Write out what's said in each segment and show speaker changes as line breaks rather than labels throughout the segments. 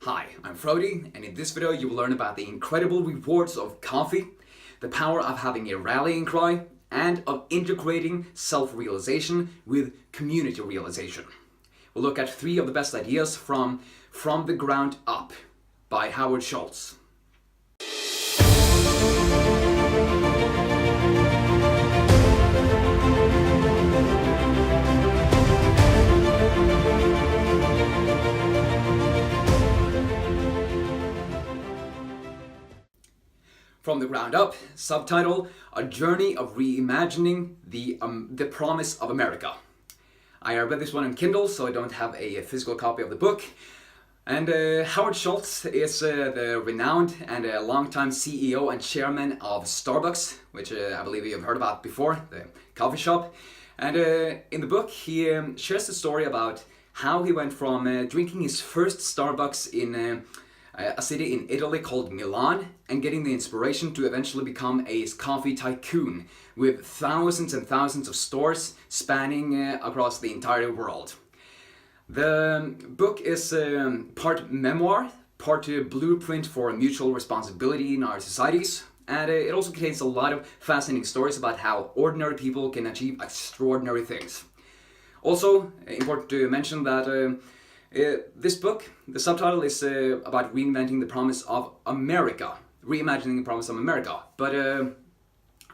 Hi, I'm Frode, and in this video you will learn about the incredible rewards of coffee, the power of having a rallying cry, and of integrating self-realization with community realization. We'll look at 3 of the best ideas from the Ground Up by Schultz. From the Ground Up, subtitle, A Journey of Reimagining the Promise of America. I read this one on Kindle, so I don't have a physical copy of the book. And Schultz is the renowned and longtime CEO and chairman of Starbucks, which I believe you've heard about before, the coffee shop. And in the book, he shares the story about how he went from drinking his first Starbucks in a city in Italy called Milan, and getting the inspiration to eventually become a coffee tycoon with thousands and thousands of stores spanning across the entire world. The book is part memoir, part blueprint for mutual responsibility in our societies, and it also contains a lot of fascinating stories about how ordinary people can achieve extraordinary things. Also, important to mention that this book, the subtitle is about reinventing the promise of America, reimagining the promise of America. But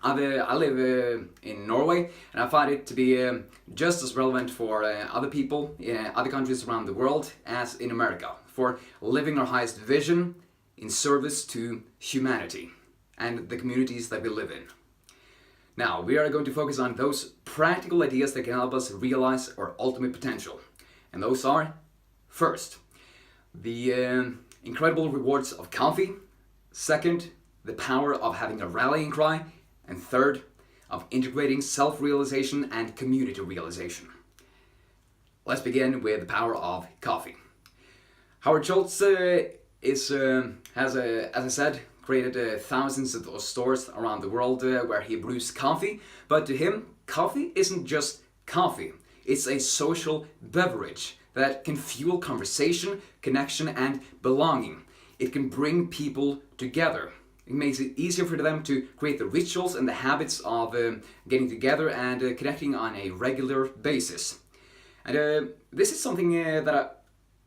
I live in Norway, and I find it to be just as relevant for other people in other countries around the world as in America, for living our highest vision in service to humanity and the communities that we live in. Now, we are going to focus on those practical ideas that can help us realize our ultimate potential. And those are: first, the incredible rewards of coffee. Second, the power of having a rallying cry. And third, of integrating self-realization and community realization. Let's begin with the power of coffee. Schultz has, as I said, created thousands of stores around the world where he brews coffee. But to him, coffee isn't just coffee. It's a social beverage that can fuel conversation, connection, and belonging. It can bring people together. It makes it easier for them to create the rituals and the habits of getting together and connecting on a regular basis. And this is something that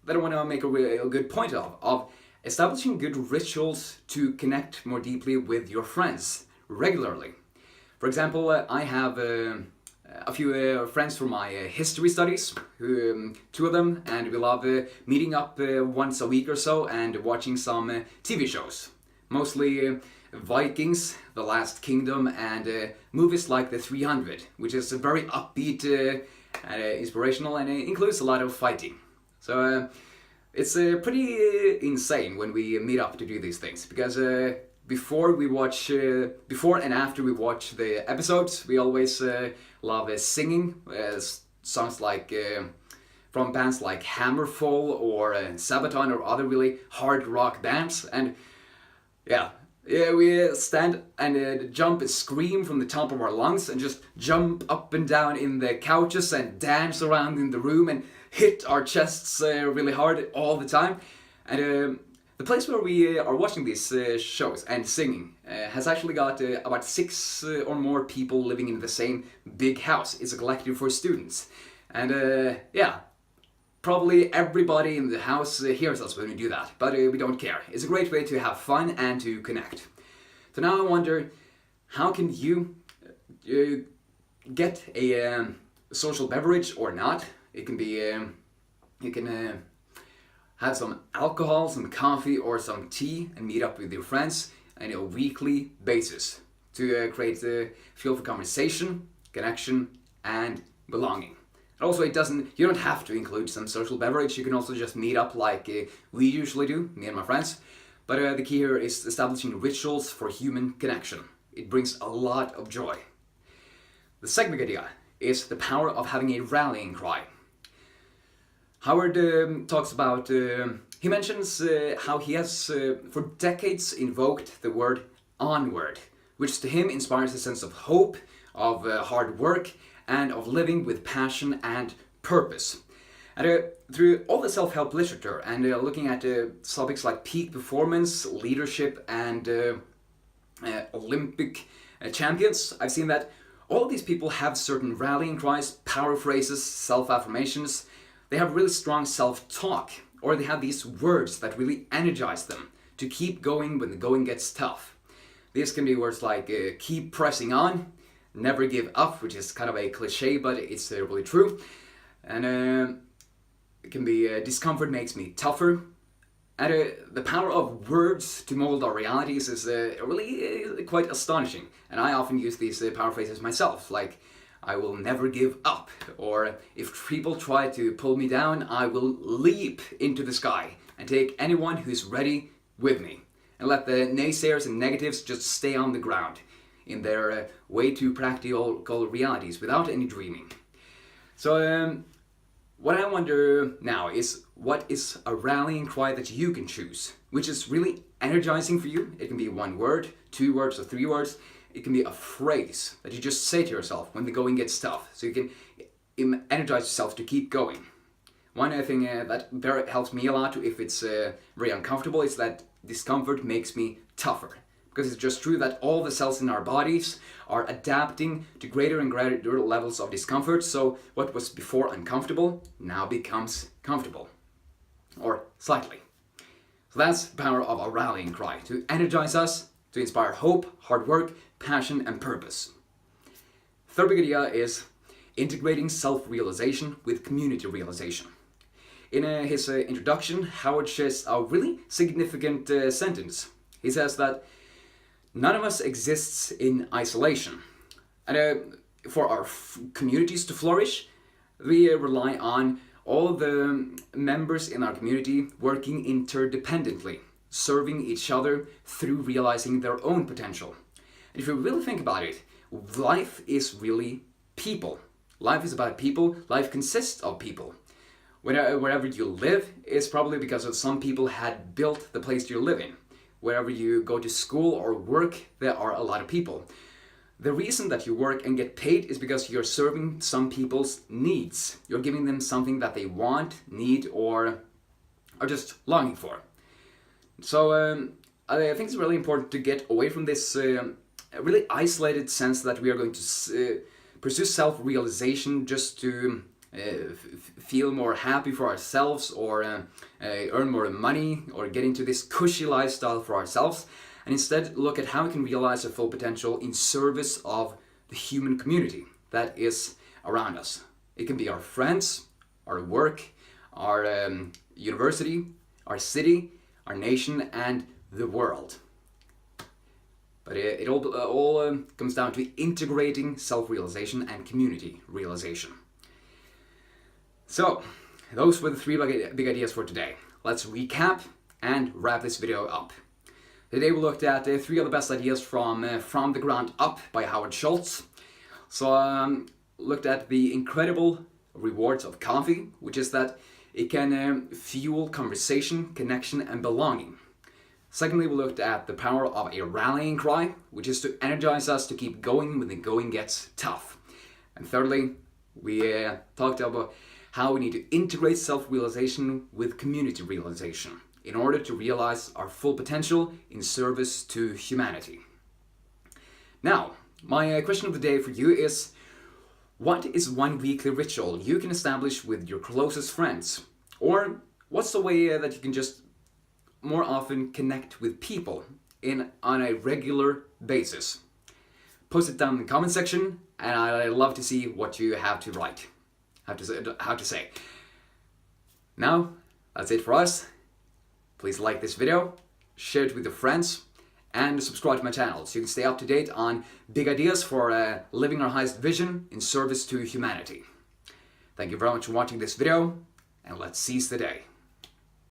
I want to make a real good point of establishing good rituals to connect more deeply with your friends regularly. For example, I have a few friends from my history studies, 2 of them, and we love meeting up once a week or so and watching some TV shows. Mostly Vikings, The Last Kingdom, and movies like The 300, which is very upbeat and inspirational, and it includes a lot of fighting. So it's pretty insane when we meet up to do these things, because before and after we watch the episodes, we always love singing songs like from bands like Hammerfall or Sabaton or other really hard rock bands. And yeah, we stand and jump and scream from the top of our lungs and just jump up and down in the couches and dance around in the room and hit our chests really hard all the time. And the place where we are watching these shows and singing has actually got about 6 or more people living in the same big house. It's a collective for students. And yeah, probably everybody in the house hears us when we do that, but we don't care. It's a great way to have fun and to connect. So now I wonder, how can you get a social beverage or not? It can be, you can have some alcohol, some coffee, or some tea and meet up with your friends on a weekly basis to create the fuel for conversation, connection, and belonging. And also, you don't have to include some social beverage. You can also just meet up like we usually do, me and my friends. But the key here is establishing rituals for human connection. It brings a lot of joy. The second idea is the power of having a rallying cry. Howard talks about, he mentions how he has for decades invoked the word onward, which to him inspires a sense of hope, of hard work, and of living with passion and purpose. And through all the self-help literature and looking at topics like peak performance, leadership, and Olympic champions, I've seen that all of these people have certain rallying cries, power phrases, self-affirmations. They have really strong self-talk, or they have these words that really energize them to keep going when the going gets tough. These can be words like keep pressing on, never give up, which is kind of a cliche, but it's really true. And it can be discomfort makes me tougher. And the power of words to mold our realities is really quite astonishing. And I often use these power phrases myself, like I will never give up, or if people try to pull me down, I will leap into the sky and take anyone who's ready with me, and let the naysayers and negatives just stay on the ground in their way too practical realities without any dreaming. So what I wonder now is, what is a rallying cry that you can choose, which is really energizing for you? It can be one word, 2 words, or 3 words. It can be a phrase that you just say to yourself when the going gets tough, so you can energize yourself to keep going. One thing that helps me a lot if it's very uncomfortable is that discomfort makes me tougher. Because it's just true that all the cells in our bodies are adapting to greater and greater levels of discomfort, so what was before uncomfortable now becomes comfortable. Or slightly. So that's the power of a rallying cry, to energize us, to inspire hope, hard work, passion, and purpose. Third big idea is integrating self-realization with community realization. In his introduction, Howard shares a really significant sentence. He says that none of us exists in isolation. And for our communities to flourish, we rely on all the members in our community working interdependently, serving each other through realizing their own potential. And if you really think about it, life is really people. Life is about people. Life consists of people. Wherever you live is probably because some people had built the place you live in. Wherever you go to school or work, there are a lot of people. The reason that you work and get paid is because you're serving some people's needs. You're giving them something that they want, need, or are just longing for. So I think it's really important to get away from this really isolated sense that we are going to pursue self-realization just to feel more happy for ourselves, or earn more money, or get into this cushy lifestyle for ourselves, and instead look at how we can realize our full potential in service of the human community that is around us. It can be our friends, our work, our university, our city, our nation, and the world. But it all comes down to integrating self-realization and community realization. So, those were the 3 big ideas for today. Let's recap and wrap this video up. Today we looked at 3 of the best ideas from the Ground Up by Howard Schultz. So, looked at the incredible rewards of coffee, which is that it can fuel conversation, connection, and belonging. Secondly, we looked at the power of a rallying cry, which is to energize us to keep going when the going gets tough. And thirdly, we talked about how we need to integrate self-realization with community realization in order to realize our full potential in service to humanity. Now, my question of the day for you is, what is one weekly ritual you can establish with your closest friends? Or what's the way that you can just more often connect with people on a regular basis? Post it down in the comment section, and I'd love to see what you have to write. How to say. Now, that's it for us. Please like this video, share it with your friends, and subscribe to my channel so you can stay up to date on big ideas for living our highest vision in service to humanity. Thank you very much for watching this video, and let's seize the day.